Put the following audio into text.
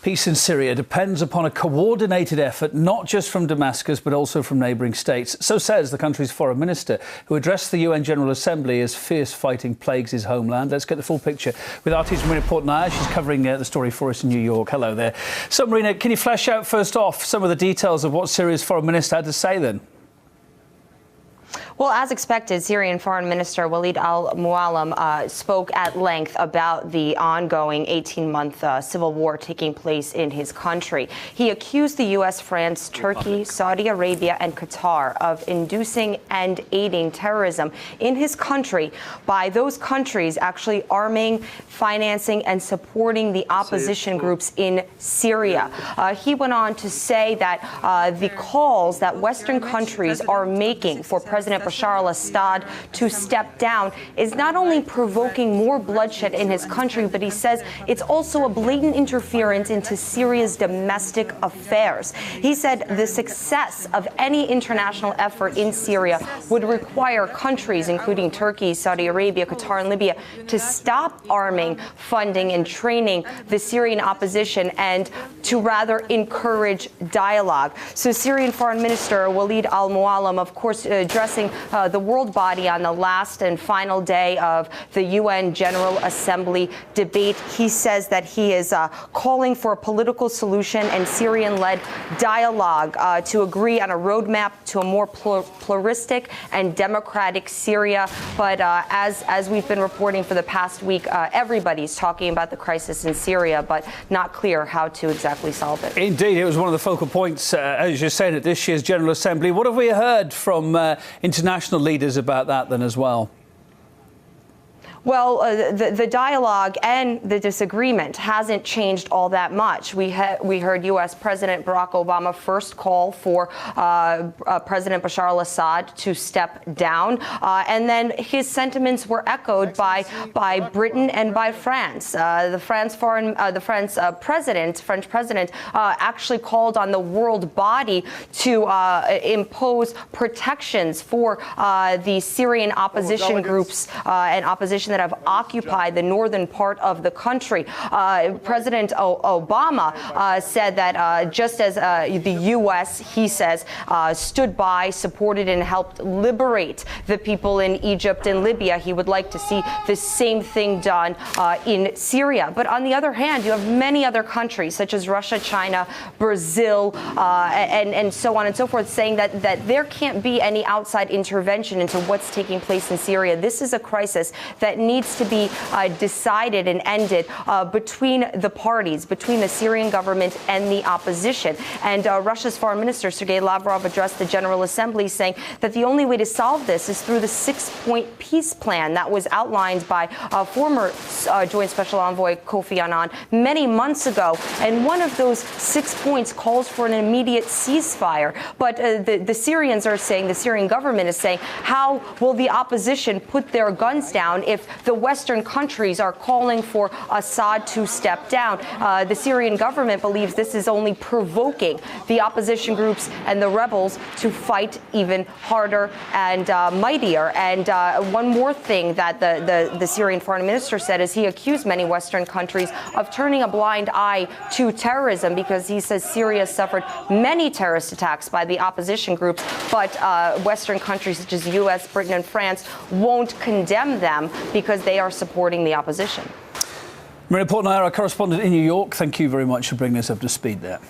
Peace in Syria depends upon a coordinated effort, not just from Damascus, but also from neighbouring states. So says the country's foreign minister, who addressed the UN General Assembly as fierce fighting plagues his homeland. Let's get the full picture with artist Marina Portnaya. She's covering the story for us in New York. Hello there. So, Marina, can you flesh out first off some of the details of what Syria's foreign minister had to say then? Well, as expected, Syrian Foreign Minister Walid al-Muallim spoke at length about the ongoing 18-month civil war taking place in his country. He accused the U.S., France, Turkey, Saudi Arabia and Qatar of inducing and aiding terrorism in his country by those countries actually arming, financing and supporting the opposition groups in Syria. He went on to say that the calls that Western countries are making for President Bashar al-Assad to step down is not only provoking more bloodshed in his country, but he says it's also a blatant interference into Syria's domestic affairs. He said the success of any international effort in Syria would require countries, including Turkey, Saudi Arabia, Qatar, and Libya, to stop arming, funding, and training the Syrian opposition and to rather encourage dialogue. So Syrian Foreign Minister Walid al-Muallim, of course, addressing the world body on the last and final day of the UN General Assembly debate. He says that he is calling for a political solution and Syrian-led dialogue to agree on a roadmap to a more pluralistic and democratic Syria. But as we've been reporting for the past week, everybody's talking about the crisis in Syria, but not clear how to exactly solve it. Indeed, it was one of the focal points, as you're saying, at this year's General Assembly. What have we heard from international leaders about that then as well? Well, the dialogue and the disagreement hasn't changed all that much. We heard U.S. President Barack Obama first call for President Bashar al-Assad to step down, and then his sentiments were echoed by Britain and by France. The French president actually called on the world body to impose protections for the Syrian opposition groups and opposition that have occupied the northern part of the country. President Obama said that just as the U.S., he says, stood by, supported and helped liberate the people in Egypt and Libya, he would like to see the same thing done in Syria. But on the other hand, you have many other countries such as Russia, China, Brazil, and so on and so forth, saying that there can't be any outside intervention into what's taking place in Syria. This is a crisis that needs to be decided and ended between the parties, between the Syrian government and the opposition. And Russia's foreign minister, Sergei Lavrov, addressed the General Assembly saying that the only way to solve this is through the 6-point peace plan that was outlined by former Joint Special Envoy Kofi Annan many months ago. And one of those 6 points calls for an immediate ceasefire. But the Syrians are saying, the Syrian government is saying, how will the opposition put their guns down if the Western countries are calling for Assad to step down? The Syrian government believes this is only provoking the opposition groups and the rebels to fight even harder and mightier. And one more thing that the Syrian foreign minister said is he accused many Western countries of turning a blind eye to terrorism because he says Syria suffered many terrorist attacks by the opposition groups, but Western countries such as the U.S., Britain and France won't condemn them because they are supporting the opposition. Marina Portnaya, our correspondent in New York, thank you very much for bringing us up to speed there.